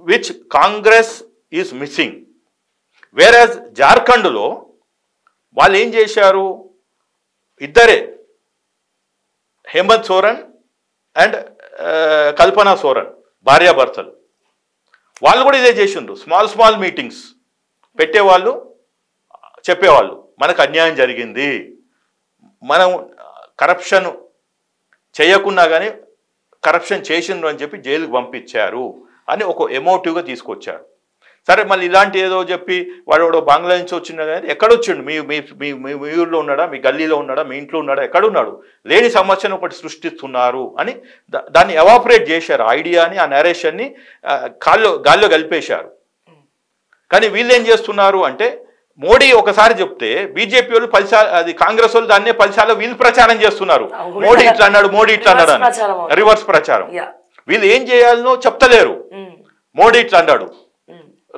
which Congress is missing. Whereas జార్ఖండ్లో వాళ్ళు ఏం చేశారు, ఇద్దరే హేమంత్ సోరెన్ అండ్ కల్పనా సోరెన్ భార్యాభర్తలు, వాళ్ళు కూడా ఇదే చేసిండ్రు. స్మాల్ మీటింగ్స్ పెట్టేవాళ్ళు, చెప్పేవాళ్ళు మనకు అన్యాయం జరిగింది, మనం కరప్షన్ చేయకున్నా కానీ కరప్షన్ చేసిండ్రు అని చెప్పి జైలుకు పంపించారు అని ఒక ఎమోటివ్గా తీసుకొచ్చారు. సరే మళ్ళీ ఇలాంటి ఏదో చెప్పి వాడు బంగ్లా నుంచి వచ్చిండ కానీ ఎక్కడొచ్చిండు, మీ ఊళ్ళో ఉన్నాడా, మీ గల్లీలో ఉన్నాడా, మీ ఇంట్లో ఉన్నాడా, ఎక్కడున్నాడు, లేని సమస్యను ఒకటి సృష్టిస్తున్నారు అని దాన్ని ఎవాపరేట్ చేశారు. ఐడియాని ఆ నరేషన్ని గాల్లో కలిపేశారు. కానీ వీళ్ళు ఏం చేస్తున్నారు అంటే మోడీ ఒకసారి చెప్తే బీజేపీ వాళ్ళు 10 సార్లు, అది కాంగ్రెస్ వాళ్ళు దాన్నే 10 సార్లు వీళ్ళు ప్రచారం చేస్తున్నారు. మోడీ ఇట్లా అన్నాడు, మోడీ ఇట్లా అన్నాడు అని రివర్స్ ప్రచారం. వీళ్ళు ఏం చేయాలనో చెప్తలేరు. మోడీ ఇట్లా అన్నాడు,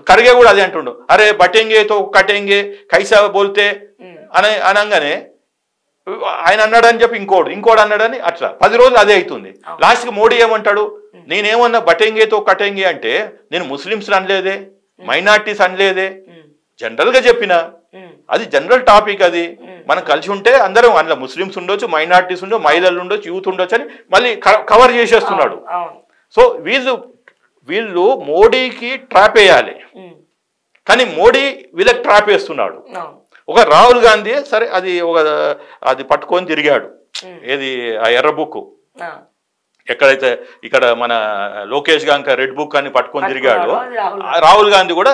ఖర్గే కూడా అదే అంటుండు, అరే బటెంగే తో కటెంగే కైసా బోల్తే అని అనగానే ఆయన అన్నాడని చెప్పి ఇంకోడు అన్నాడని అట్లా 10 రోజులు అదే అవుతుంది. లాస్ట్కి మోడీ ఏమంటాడు, నేనేమన్నా బటెంగేతో కటెంగే అంటే నేను ముస్లిమ్స్ అనలేదే, మైనార్టీస్ అనలేదే, జనరల్గా చెప్పిన అది జనరల్ టాపిక్, అది మనం కలిసి ఉంటే అందరం అందులో ముస్లిమ్స్ ఉండొచ్చు, మైనార్టీస్ ఉండొచ్చు, మహిళలు ఉండొచ్చు, యూత్ ఉండొచ్చు అని మళ్ళీ కవర్ చేసేస్తున్నాడు. సో వీళ్ళు మోడీకి ట్రాప్ వేయాలి, కానీ మోడీ వీళ్ళకి ట్రాప్ వేస్తున్నాడు. ఒక రాహుల్ గాంధీ సరే అది పట్టుకొని తిరిగాడు, ఏది ఆ ఎర్ర బుక్, ఎక్కడైతే ఇక్కడ మన లోకేష్ గాంక రెడ్ బుక్ అని పట్టుకొని తిరిగాడు, రాహుల్ గాంధీ కూడా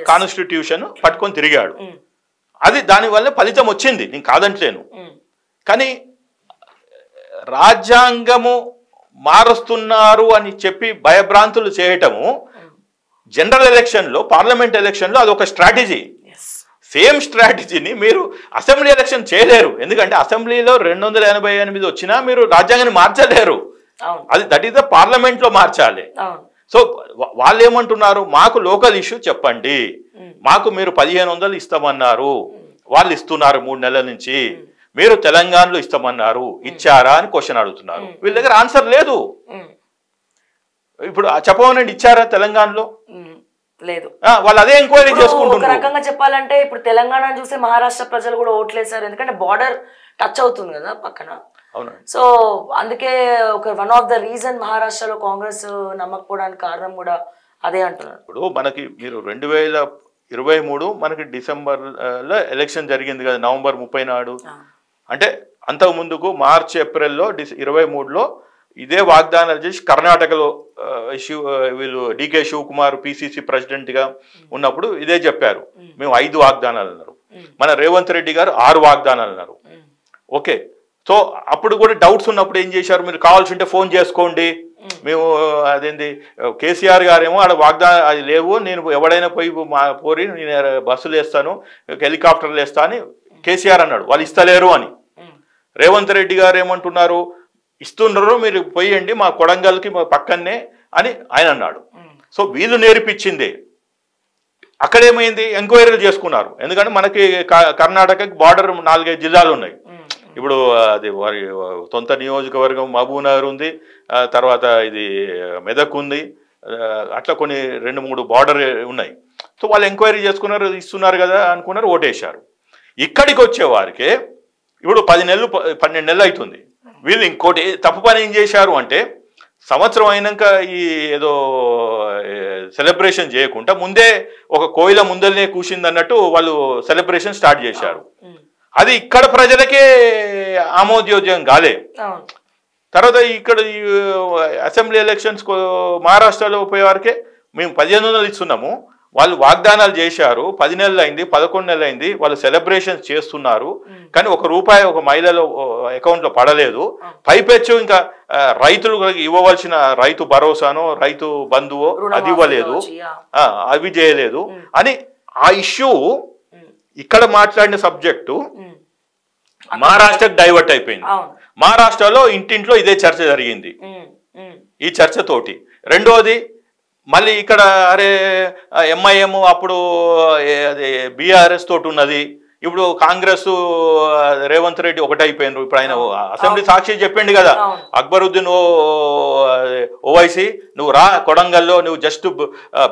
కాన్స్టిట్యూషన్ పట్టుకొని తిరిగాడు. అది దానివల్ల ఫలితం వచ్చింది, నేను కాదంటలేను. కానీ రాజ్యాంగము మారుస్తున్నారు అని చెప్పి భయభ్రాంతులు చేయటము జనరల్ ఎలక్షన్లో, పార్లమెంట్ ఎలక్షన్లో అది ఒక స్ట్రాటజీ. సేమ్ స్ట్రాటజీని మీరు అసెంబ్లీ ఎలక్షన్ చేయలేరు, ఎందుకంటే అసెంబ్లీలో 288 వచ్చినా మీరు రాజ్యాంగాన్ని మార్చలేరు. అది దట్ ఈస్ ద పార్లమెంట్లో మార్చాలి. సో వాళ్ళు ఏమంటున్నారు, మాకు లోకల్ ఇష్యూ చెప్పండి, మాకు మీరు 1500 ఇస్తామన్నారు, వాళ్ళు ఇస్తున్నారు 3 నెలల నుంచి, మీరు తెలంగాణలో ఇస్తామన్నారు, ఇచ్చారా అని క్వశ్చన్ అడుగుతున్నారు. వీళ్ళ దగ్గర ఆన్సర్ లేదు. ఇప్పుడు చెప్పమనండి, ఇచ్చారా తెలంగాణలో? లేదు. వాళ్ళు అదే ఎంక్వైరీ చేసుకుంటున్నారు. ఒక రకంగా చెప్పాలంటే ఇప్పుడు తెలంగాణ చూస్తే మహారాష్ట్ర ప్రజలు కూడా ఓట్లేసారు, ఎందుకంటే బార్డర్ టచ్ అవుతుంది కదా పక్కన. సో అందుకే ఒక వన్ ఆఫ్ ద రీజన్ మహారాష్ట్రలో కాంగ్రెస్ నమ్మకపోవడానికి కారణం కూడా అదే అంటున్నారు. ఇప్పుడు మనకి మీరు 2023 మనకి డిసెంబర్లో ఎలక్షన్ జరిగింది కదా, నవంబర్ 30 నాడు. అంటే అంతకు ముందుకు మార్చ్ ఏప్రిల్లో 23లో ఇదే వాగ్దానాలు చేసి కర్ణాటకలో వీళ్ళు డికే శివకుమార్ పిసిసి ప్రెసిడెంట్గా ఉన్నప్పుడు ఇదే చెప్పారు, మేము 5 వాగ్దానాలు అన్నారు. మన రేవంత్ రెడ్డి గారు 6 వాగ్దానాలు అన్నారు. ఓకే, సో అప్పుడు కూడా డౌట్స్ ఉన్నప్పుడు ఏం చేశారు, మీరు కావాల్సి ఉంటే ఫోన్ చేసుకోండి, మేము అదేంది కేసీఆర్ గారేమో ఆడ వాగ్దానం అది లేవు, నేను ఎవడైనా పోరి నేను బస్సులు వేస్తాను, హెలికాప్టర్లు వేస్తా అని కేసీఆర్ అన్నాడు, వాళ్ళు ఇస్తలేరు అని. రేవంత్ రెడ్డి గారు ఏమంటున్నారు, ఇస్తున్నారు, మీరు పోయండి మా కొడంగల్కి మా పక్కనే అని ఆయన అన్నాడు. సో వీళ్ళు నేర్పించిందే. అక్కడేమైంది, ఎంక్వైరీలు చేసుకున్నారు, ఎందుకంటే మనకి కర్ణాటకకి బార్డర్ 4-5 జిల్లాలు ఉన్నాయి. ఇప్పుడు అది వారి సొంత నియోజకవర్గం మహబూబ్నగర్ ఉంది, తర్వాత ఇది మెదక్ ఉంది, అట్లా కొన్ని 2-3 బార్డర్ ఉన్నాయి. సో వాళ్ళు ఎంక్వైరీ చేసుకున్నారు, ఇస్తున్నారు కదా అనుకున్నారు, ఓటేశారు. ఇక్కడికి వచ్చేవారికే ఇప్పుడు 12 నెలలు అవుతుంది. వీళ్ళు ఇంకోటి తప్పు పని ఏం చేశారు అంటే, సంవత్సరం అయినాక ఈ ఏదో సెలబ్రేషన్ చేయకుండా ముందే ఒక కోయిల ముందలనే కూసింది అన్నట్టు వాళ్ళు సెలబ్రేషన్ స్టార్ట్ చేశారు. అది ఇక్కడ ప్రజలకే ఆమోదయోగ్యం కాలే. తర్వాత ఇక్కడ అసెంబ్లీ ఎలక్షన్స్ మహారాష్ట్రలో పోయేవారికే మేము 1500 ఇస్తున్నాము, వాళ్ళు వాగ్దానాలు చేశారు, 10 నెలలు అయింది, 11 నెలలు అయింది, వాళ్ళు సెలబ్రేషన్స్ చేస్తున్నారు, కానీ ₹1 ఒక మహిళల అకౌంట్లో పడలేదు. పైపెచ్చు ఇంకా రైతులకు ఇవ్వవలసిన రైతు భరోసానో రైతు బంధువో అది ఇవ్వలేదు, అవి చేయలేదు అని ఆ ఇష్యూ ఇక్కడ మాట్లాడిన సబ్జెక్టు మహారాష్ట్రకు డైవర్ట్ అయిపోయింది. మహారాష్ట్రలో ఇంటింట్లో ఇదే చర్చ జరిగింది. ఈ చర్చతోటి రెండోది మళ్ళీ ఇక్కడ అరే ఎంఐఎం అప్పుడు అది బీఆర్ఎస్ తోటి ఉన్నది, ఇప్పుడు కాంగ్రెస్ రేవంత్ రెడ్డి ఒకటైపోయినారు. ఇప్పుడు ఆయన అసెంబ్లీ సాక్షి చెప్పిండు కదా, అక్బరుద్దీన్ ఓవైసీ నువ్వు రా కొడంగల్లో, నువ్వు జస్ట్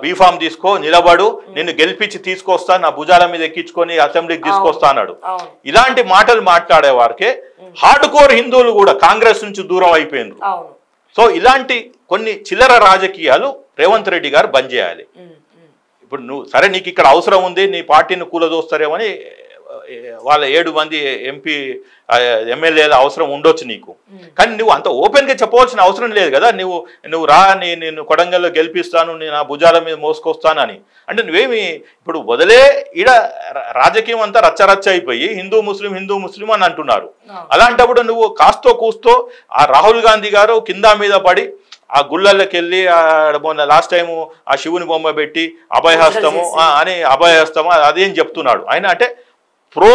బీఫామ్ తీసుకో, నిలబడు, నిన్ను గెలిపించి తీసుకొస్తా, నా భుజాల మీద ఎక్కించుకొని అసెంబ్లీకి తీసుకొస్తా అన్నాడు. ఇలాంటి మాటలు మాట్లాడే వారికే హార్డ్ కోర్ హిందువులు కూడా కాంగ్రెస్ నుంచి దూరం అయిపోయినారు. సో ఇలాంటి కొన్ని చిల్లర రాజకీయాలు రేవంత్ రెడ్డి గారు బంద్ చేయాలి. ఇప్పుడు నువ్వు సరే నీకు ఇక్కడ అవసరం ఉంది, నీ పార్టీని కూలదోస్తారేమని వాళ్ళ 7 మంది ఎంపీ ఎమ్మెల్యేల అవసరం ఉండొచ్చు నీకు, కానీ నువ్వు అంత ఓపెన్గా చెప్పవలసిన అవసరం లేదు కదా. నువ్వు రా, నేను కొడంగల్లో గెలిపిస్తాను, నేను నా భుజాల మీద మోసుకొస్తానని అంటే నువ్వేమి ఇప్పుడు వదిలే. ఈడ రాజకీయం అంతా రచ్చరచ్చ అయిపోయి హిందూ ముస్లిం అని అంటున్నారు. అలాంటప్పుడు నువ్వు కాస్తో కూస్తో ఆ రాహుల్ గాంధీ గారు కింద మీద పడి ఆ గుళ్ళల్లోకి వెళ్ళి మొన్న లాస్ట్ టైము ఆ శివుని బొమ్మ పెట్టి అభయహస్తము అని అభయహస్తము అదేం చెప్తున్నాడు ఆయన, అంటే ప్రో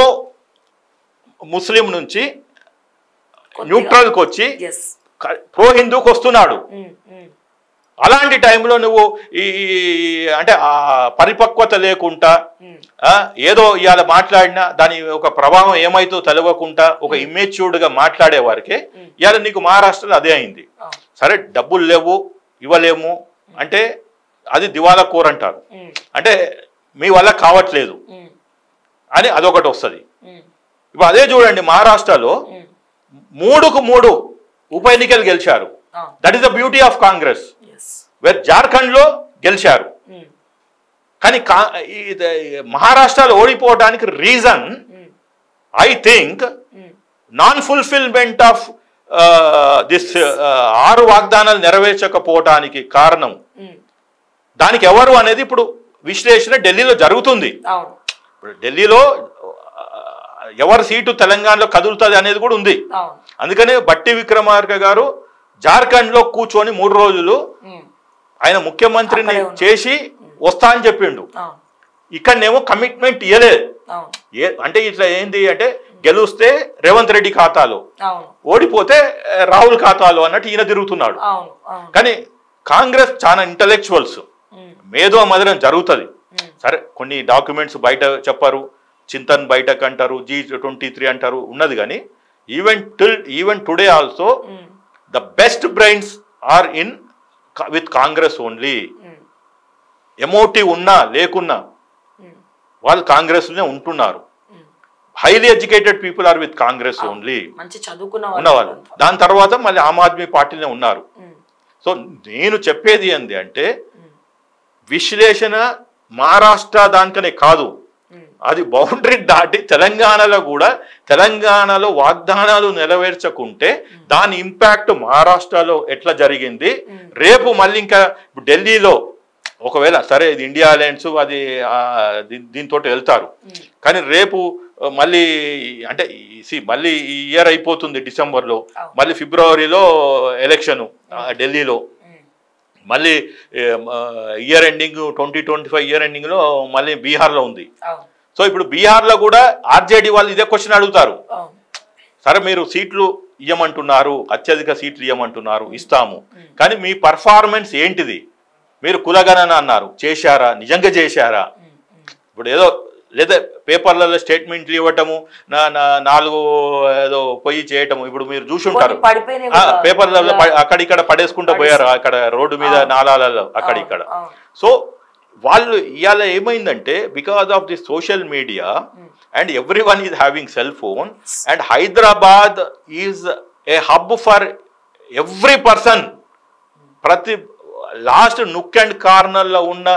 ముస్లిం నుంచి న్యూట్రల్కి వచ్చి ప్రో హిందూకి వస్తున్నాడు. అలాంటి టైంలో నువ్వు ఈ అంటే ఆ పరిపక్వత లేకుండా ఏదో ఇవాళ మాట్లాడినా దాని ఒక ప్రభావం ఏమైతో తెలవకుండా ఒక ఇమేచ్యూర్డ్గా మాట్లాడే వారికి ఇవాళ నీకు మహారాష్ట్రలో అదే అయింది. సరే డబ్బులు లేవు ఇవ్వలేము అంటే అది దివాలా కోర్ అంటారు, అంటే మీ వల్ల కావట్లేదు అని అదొకటి వస్తుంది. ఇప్పుడు అదే చూడండి, మహారాష్ట్రలో 3కు 3 ఉప ఎన్నికలు గెలిచారు. That is the beauty of Congress. జార్ఖండ్లో గెలిచారు, కానీ మహారాష్ట్రలో ఓడిపోవడానికి reason I think non fulfilment of this 6 వాగ్దానాలు నెరవేర్చకపోవటానికి కారణం. దానికి ఎవరు అనేది ఇప్పుడు విశ్లేషణ ఢిల్లీలో జరుగుతుంది. ఇప్పుడు ఢిల్లీలో ఎవరి సీటు తెలంగాణలో కదులుతుంది అనేది కూడా ఉంది. అందుకనే బట్టి విక్రమార్క గారు జార్ఖండ్లో కూర్చొని 3 రోజులు ఆయన ముఖ్యమంత్రిని చేసి వస్తా అని చెప్పిండు. ఇక్కడనేమో కమిట్మెంట్ ఇవ్వలేదు. అంటే ఇట్లా ఏంది అంటే గెలుస్తే రేవంత్ రెడ్డి ఖాతాలో, ఓడిపోతే రాహుల్ ఖాతాలో అన్నట్టు ఈయన తిరుగుతున్నాడు. కానీ కాంగ్రెస్ చాలా ఇంటలెక్చువల్స్, మేధో మదనం జరుగుతుంది. సరే కొన్ని డాక్యుమెంట్స్ బయట చెప్పారు, చింతన్ బయటకు అంటారు, G23 అంటారు ఉన్నది, కానీ even today also the best brains are in with Congress only. Emotive ఉన్నా లేకున్నా వాళ్ళు కాంగ్రెస్లోనే ఉంటున్నారు. Highly educated people are with Congress only ఉన్నవాళ్ళు. దాని తర్వాత మళ్ళీ ఆమ్ ఆద్మీ పార్టీనే ఉన్నారు. సో నేను చెప్పేది ఏంది అంటే విశ్లేషణ మహారాష్ట్ర దానికనే కాదు, అది బౌండరీ దాటి తెలంగాణలో వాగ్దానాలు నెరవేర్చకుంటే దాని ఇంపాక్ట్ మహారాష్ట్రలో ఎట్లా జరిగింది. రేపు మళ్ళీ ఇంకా ఢిల్లీలో ఒకవేళ సరే ఇది ఇండియా అలయన్స్ అది దీంతో వెళ్తారు, కానీ రేపు మళ్ళీ అంటే మళ్ళీ ఈ ఇయర్ అయిపోతుంది డిసెంబర్లో, మళ్ళీ ఫిబ్రవరిలో ఎలక్షన్ ఢిల్లీలో, మళ్ళీ ఇయర్ ఎండింగ్ 2025 ఇయర్ ఎండింగ్లో మళ్ళీ బీహార్లో ఉంది. సో ఇప్పుడు బీహార్లో కూడా ఆర్జేడీ వాళ్ళు ఇదే క్వశ్చన్ అడుగుతారు. సరే మీరు సీట్లు ఇవ్వమంటున్నారు, అత్యధిక సీట్లు ఇవ్వమంటున్నారు, ఇస్తాము, కానీ మీ పర్ఫార్మెన్స్ ఏంటిది? మీరు కులగణన అన్నారు, చేశారా? నిజంగా చేశారా? ఇప్పుడు ఏదో లేదా పేపర్లలో స్టేట్మెంట్లు ఇవ్వటము, 4 ఏదో పొయ్యి చేయటము, ఇప్పుడు మీరు చూసుంటారు పేపర్లలో అక్కడిక్కడ పడేసుకుంటూ పోయారు, అక్కడ రోడ్డు మీద నాలాలలో అక్కడిక్కడ. సో వాళ్ళు ఇవాళ ఏమైందంటే because of the social media and every one is having cell phone and Hyderabad is a hub for every person. ప్రతి లాస్ట్ నుక్ అండ్ కార్నర్లో ఉన్న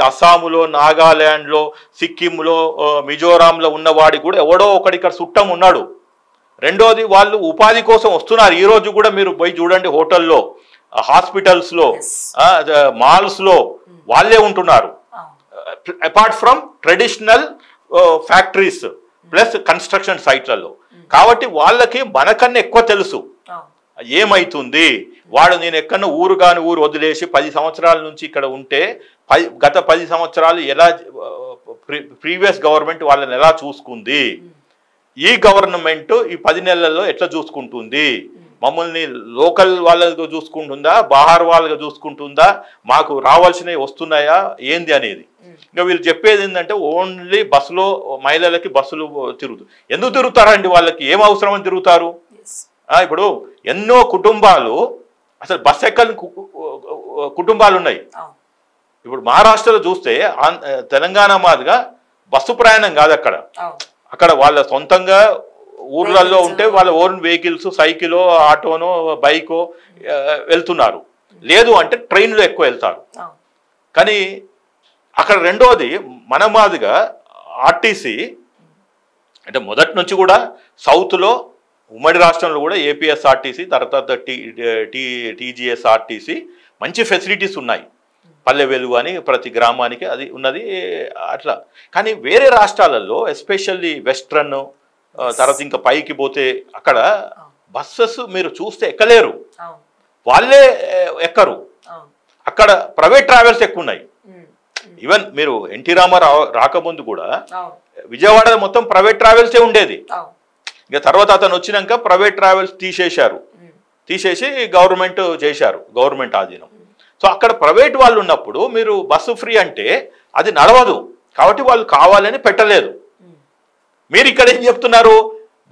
అస్సాములో, నాగాల్యాండ్లో, సిక్కింలో, మిజోరాంలో ఉన్నవాడి కూడా ఎవడో ఒకటి ఇక్కడ చుట్టం ఉన్నాడు. రెండోది వాళ్ళు ఉపాధి కోసం వస్తున్నారు. ఈరోజు కూడా మీరు పోయి చూడండి, హోటల్లో, హాస్పిటల్స్లో, మాల్స్లో వాళ్ళే ఉంటున్నారు. Apart from traditional factories plus construction సైట్లలో. కాబట్టి వాళ్ళకి మనకన్నా ఎక్కువ తెలుసు ఏమైతుంది. వాడు నేను ఎక్కడన్నా ఊరు కాని ఊరు వదిలేసి 10 సంవత్సరాల నుంచి ఇక్కడ ఉంటే గత 10 సంవత్సరాలు ఎలా ప్రీవియస్ గవర్నమెంట్ వాళ్ళని ఎలా చూసుకుంది, ఈ గవర్నమెంట్ ఈ 10 నెలల్లో ఎట్లా చూసుకుంటుంది, మమ్మల్ని లోకల్ వాళ్ళగా చూసుకుంటుందా, బాహార్ వాళ్ళగా చూసుకుంటుందా, మాకు రావాల్సినవి వస్తున్నాయా ఏంది అనేది. ఇంకా వీళ్ళు చెప్పేది ఏంటంటే ఓన్లీ బస్సులో మహిళలకి బస్సులు ఎందుకు తిరుగుతారండి, వాళ్ళకి ఏం అవసరం అని తిరుగుతారు. ఇప్పుడు ఎన్నో కుటుంబాలు అసలు బస్ ఎక్కని కుటుంబాలు ఉన్నాయి. ఇప్పుడు మహారాష్ట్రలో చూస్తే తెలంగాణ మాదిగా బస్సు ప్రయాణం కాదు అక్కడ వాళ్ళ సొంతంగా ఊర్లలో ఉంటే వాళ్ళ ఓన్ వెహికల్స్, సైకిలో, ఆటోనో, బైకో వెళ్తున్నారు. లేదు అంటే ట్రైన్లో ఎక్కువ వెళ్తారు. కానీ అక్కడ రెండోది మన మాదిగా ఆర్టీసీ అంటే మొదటి నుంచి కూడా సౌత్లో ఉమ్మడి రాష్ట్రంలో కూడా ఏపీఎస్ఆర్టీసీ తర్వాత టీజీఎస్ఆర్టీసీ మంచి ఫెసిలిటీస్ ఉన్నాయి. పల్లె వెలుగు అని ప్రతి గ్రామానికి అది ఉన్నది అట్లా. కానీ వేరే రాష్ట్రాలలో ఎస్పెషల్లీ వెస్ట్రన్ తర్వాత ఇంకా పైకి పోతే అక్కడ బస్సెస్ మీరు చూస్తే ఎక్కలేరు, వాళ్ళే ఎక్కరు. అక్కడ ప్రైవేట్ ట్రావెల్స్ ఎక్కువ ఉన్నాయి. ఈవెన్ మీరు ఎన్టీ రామారావు రాకముందు కూడా విజయవాడలో మొత్తం ప్రైవేట్ ట్రావెల్సే ఉండేది. ఇక తర్వాత అతను వచ్చినాక ప్రైవేట్ ట్రావెల్స్ తీసేసి గవర్నమెంట్ చేశారు, గవర్నమెంట్ ఆధీనం. సో అక్కడ ప్రైవేట్ వాళ్ళు ఉన్నప్పుడు మీరు బస్సు ఫ్రీ అంటే అది నడవదు, కాబట్టి వాళ్ళు కావాలని పెట్టలేదు. మీరు ఇక్కడ ఏం చెప్తున్నారు,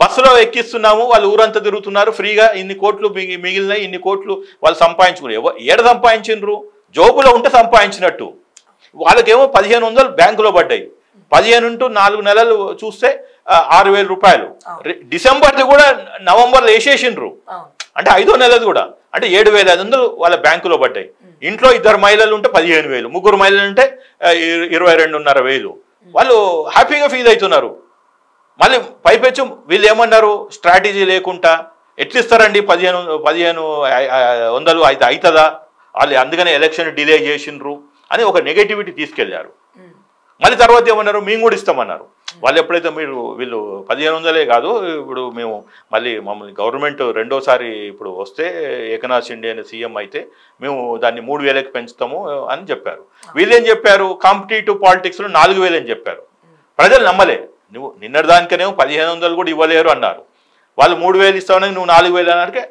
బస్సులో ఎక్కిస్తున్నాము, వాళ్ళు ఊరంతా తిరుగుతున్నారు ఫ్రీగా, ఇన్ని కోట్లు మిగిలినాయి, ఇన్ని కోట్లు వాళ్ళు సంపాదించుకున్నారు. ఏడ సంపాదించినరు, జోబులో ఉంటే సంపాదించినట్టు. వాళ్ళకేమో 1500 బ్యాంకులో పడ్డాయి. 15 into 4 నెలలు చూస్తే 6000 రూపాయలు. డిసెంబర్ది కూడా నవంబర్లో వేసేసిండ్రు, అంటే 5వ నెలది కూడా అంటే 7500 వాళ్ళ బ్యాంకులో పడ్డాయి. ఇంట్లో 2 మహిళలు ఉంటే 15000, 3 మహిళలు ఉంటే 22,500. వాళ్ళు హ్యాపీగా ఫీల్ అవుతున్నారు. మళ్ళీ పైపెచ్చు వీళ్ళు ఏమన్నారు, స్ట్రాటజీ లేకుండా ఎట్లా ఇస్తారండి 1500 అయితే అవుతుందా, వాళ్ళు అందుకనే ఎలక్షన్ డిలే చేసిండ్రు అని ఒక నెగటివిటీ తీసుకెళ్లారు. మళ్ళీ తర్వాత ఏమన్నారు, మేము కూడా ఇస్తామన్నారు. వాళ్ళు ఎప్పుడైతే వీళ్ళు 1500 కాదు, ఇప్పుడు మేము మమ్మల్ని గవర్నమెంట్ రెండోసారి ఇప్పుడు వస్తే ఏకనాథ్ షిండే అనే సీఎం అయితే మేము దాన్ని 3000కి పెంచుతాము అని చెప్పారు. వీళ్ళేం చెప్పారు, కాంపిటేటివ్ పాలిటిక్స్లో 4000 అని చెప్పారు. ప్రజలు నమ్మలే. నువ్వు నిన్నటిదానికనేమో 1500 కూడా ఇవ్వలేరు అన్నారు. వాళ్ళు 3000 ఇస్తామని నువ్వు 4000 అన్నారంటే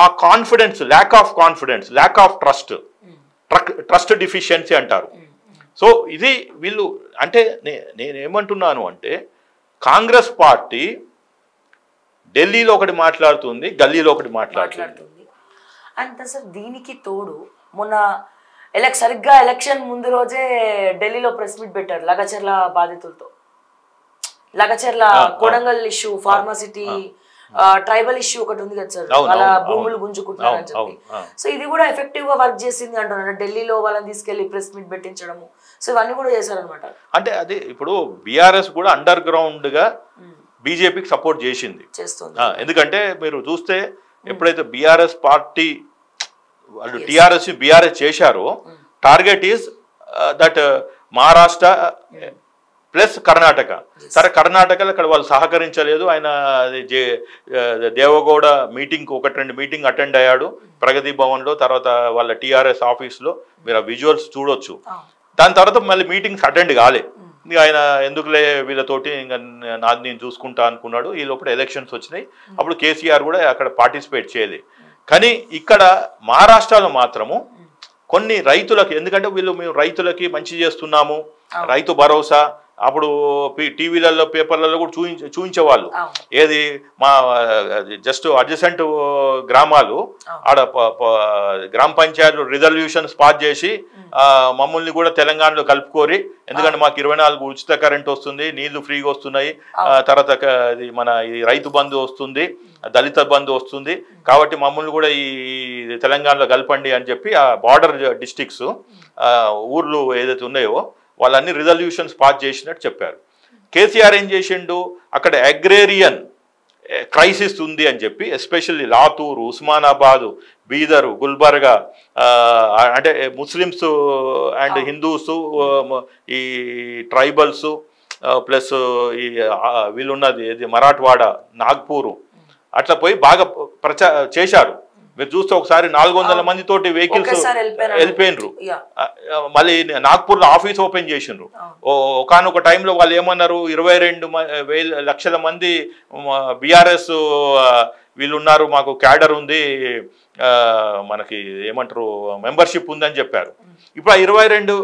ఆ confidence, lack of confidence, lack of trust deficiency అంటారు. సో ఇది వీళ్ళు అంటే నేనేమంటున్నాను అంటే కాంగ్రెస్ పార్టీ ఢిల్లీలో ఒకటి మాట్లాడుతుంది, గల్లీలో ఒకటి మాట్లాడుతుంది. అంత సార్ దీనికి తోడు మొన్న సరిగ్గా ఎలక్షన్ ముందు రోజే ఢిల్లీలో ప్రెస్ మీట్ పెట్టారు లగచర్ల బాధితులతో. Lagacharla Kodangal issue, pharma city tribal issue ఒకటి ఉంది కదా సార్, వాళ్ళ భూములు గుంజుకుంటున్నారు అని చెప్పి. సో ఇది కూడా ఎఫెక్టివ్ గా వర్క్ చేసింది అంటున్నారు ఢిల్లీలో వాళ్ళని తీసుకెళ్లి ప్రెస్ మీట్ పెట్టించడము. సో ఇవన్నీ కూడా చేశారనమాట. అంటే అది ఇప్పుడు బీఆర్ఎస్ కూడా అండర్ గ్రౌండ్ గా బీజేపీకి సపోర్ట్ చేస్తుంది. ఎందుకంటే మీరు చూస్తే ఎప్పుడైతే బీఆర్ఎస్ పార్టీ వాళ్ళు టీఆర్ఎస్ బీఆర్ఎస్ చేశారో target is that Maharashtra plus Karnataka. సరే కర్ణాటకలో అక్కడ వాళ్ళు సహకరించలేదు. ఆయన దేవగౌడ మీటింగ్ 1-2 మీటింగ్ అటెండ్ అయ్యాడు ప్రగతి భవన్లో, తర్వాత వాళ్ళ టీఆర్ఎస్ ఆఫీస్లో. మీరు ఆ విజువల్స్ చూడొచ్చు. దాని తర్వాత మళ్ళీ మీటింగ్స్ అటెండ్ కాలే. ఆయన ఎందుకులే వీళ్ళతోటి ఇంకా నాది నేను చూసుకుంటా అనుకున్నాడు. ఈ లోపల ఎలక్షన్స్ వచ్చినాయి. అప్పుడు కేసీఆర్ కూడా అక్కడ పార్టిసిపేట్ చేయలేదు. కానీ ఇక్కడ మహారాష్ట్రలో మాత్రము కొన్ని రైతులకి, ఎందుకంటే మేము రైతులకి మంచి చేస్తున్నాము, రైతు భరోసా అప్పుడు టీవీలలో పేపర్లలో కూడా చూపించేవాళ్ళు. ఏది మా జస్ట్ అడ్జసెంట్ గ్రామాలు ఆడ గ్రామ పంచాయతీలు రిజల్యూషన్స్ పాస్ చేసి మమ్మల్ని కూడా తెలంగాణలో కలుపుకోరి, ఎందుకంటే మాకు 24 ఉచిత కరెంట్ వస్తుంది, నీళ్లు ఫ్రీగా వస్తున్నాయి, తర్వాత మన ఈ రైతు బంధు వస్తుంది, దళిత బంధు వస్తుంది, కాబట్టి మమ్మల్ని కూడా ఈ తెలంగాణలో కలపండి అని చెప్పి ఆ బార్డర్ డిస్ట్రిక్ట్స్ ఊర్లు ఏదైతే ఉన్నాయో వాళ్ళన్ని రిజల్యూషన్స్ పాస్ చేసినట్టు చెప్పారు. కేసీఆర్ ఏం చేసిండు, అక్కడ అగ్రేరియన్ క్రైసిస్ ఉంది అని చెప్పి ఎస్పెషల్లీ లాతూరు, ఉస్మానాబాదు, బీదరు, గుల్బర్గా, అంటే ముస్లిమ్స్ అండ్ హిందూస్, ఈ ట్రైబల్స్, ప్లస్ ఈ వీళ్ళు ఉన్నది ఇది మరాఠవాడ, నాగ్పూర్, అట్లా పోయి బాగా చేశారు. మీరు చూస్తే ఒకసారి 400 మందితోటి వెహికల్స్ వెళ్ళిపోయినరు. మళ్ళీ నాగ్పూర్లో ఆఫీస్ ఓపెన్ చేసిండ్రు. ఒకనొక టైంలో వాళ్ళు ఏమన్నారు, 22 లక్షల మంది బీఆర్ఎస్ వీళ్ళు ఉన్నారు, మాకు క్యాడర్ ఉంది, మనకి ఏమంటారు మెంబర్షిప్ ఉందని చెప్పారు. ఇప్పుడు ఆ 22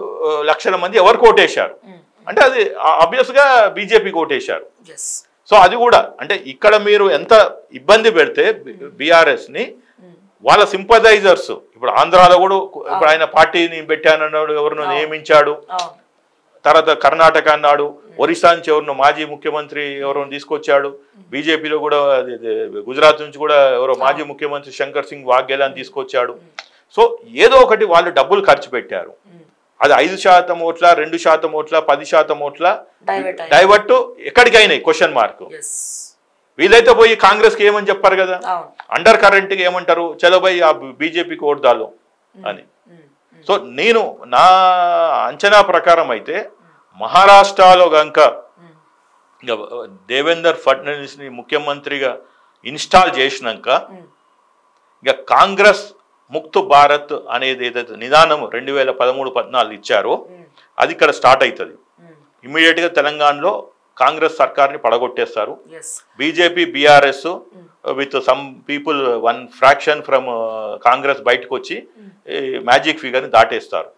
లక్షల మంది ఎవరు కోటేశారు అంటే అది ఆబ్వియస్గా బీజేపీ కోటేశారు. సో అది కూడా అంటే ఇక్కడ మీరు ఎంత ఇబ్బంది పెడితే బీఆర్ఎస్ని, వాళ్ళ సింపథైజర్స్ ఇప్పుడు ఆంధ్రాలో కూడా ఇప్పుడు ఆయన పార్టీని పెట్టానన్నాడు, ఎవరినో నియమించాడు, తర్వాత కర్ణాటక అన్నాడు, ఒరిస్సా నుంచి ఎవరినో మాజీ ముఖ్యమంత్రి ఎవరినో తీసుకొచ్చాడు, బీజేపీలో కూడా గుజరాత్ నుంచి కూడా ఎవరో మాజీ ముఖ్యమంత్రి శంకర్ సింగ్ వాఘేలాని తీసుకొచ్చాడు. సో ఏదో ఒకటి వాళ్ళు డబ్బులు ఖర్చు పెట్టారు. అది 5% ఓట్ల, 2% ఓట్ల, 10% ఓట్ల డైవర్ట్ ఎక్కడికైనాయి క్వశ్చన్ మార్క్. వీళ్ళైతే పోయి కాంగ్రెస్కి ఏమని చెప్పారు కదా, అండర్ కరెంట్కి ఏమంటారు, చలో పోయి ఆ బీజేపీకి ఓటుదాలు అని. సో నేను నా అంచనా ప్రకారం అయితే మహారాష్ట్రలో కనుక ఇంకా దేవేందర్ ఫడ్నవీస్ని ముఖ్యమంత్రిగా ఇన్స్టాల్ చేసినాక ఇక కాంగ్రెస్ ముక్త్ భారత్ అనేది ఏదైతే నిదానం 2013-14 ఇచ్చారో అది ఇక్కడ స్టార్ట్ అవుతుంది. ఇమ్మీడియట్గా తెలంగాణలో కాంగ్రెస్ సర్కార్ని పడగొట్టేస్తారు. BJP, BRS with some people 1 fraction from Congress బయటకు వచ్చి మ్యాజిక్ ఫిగర్ని దాటేస్తారు.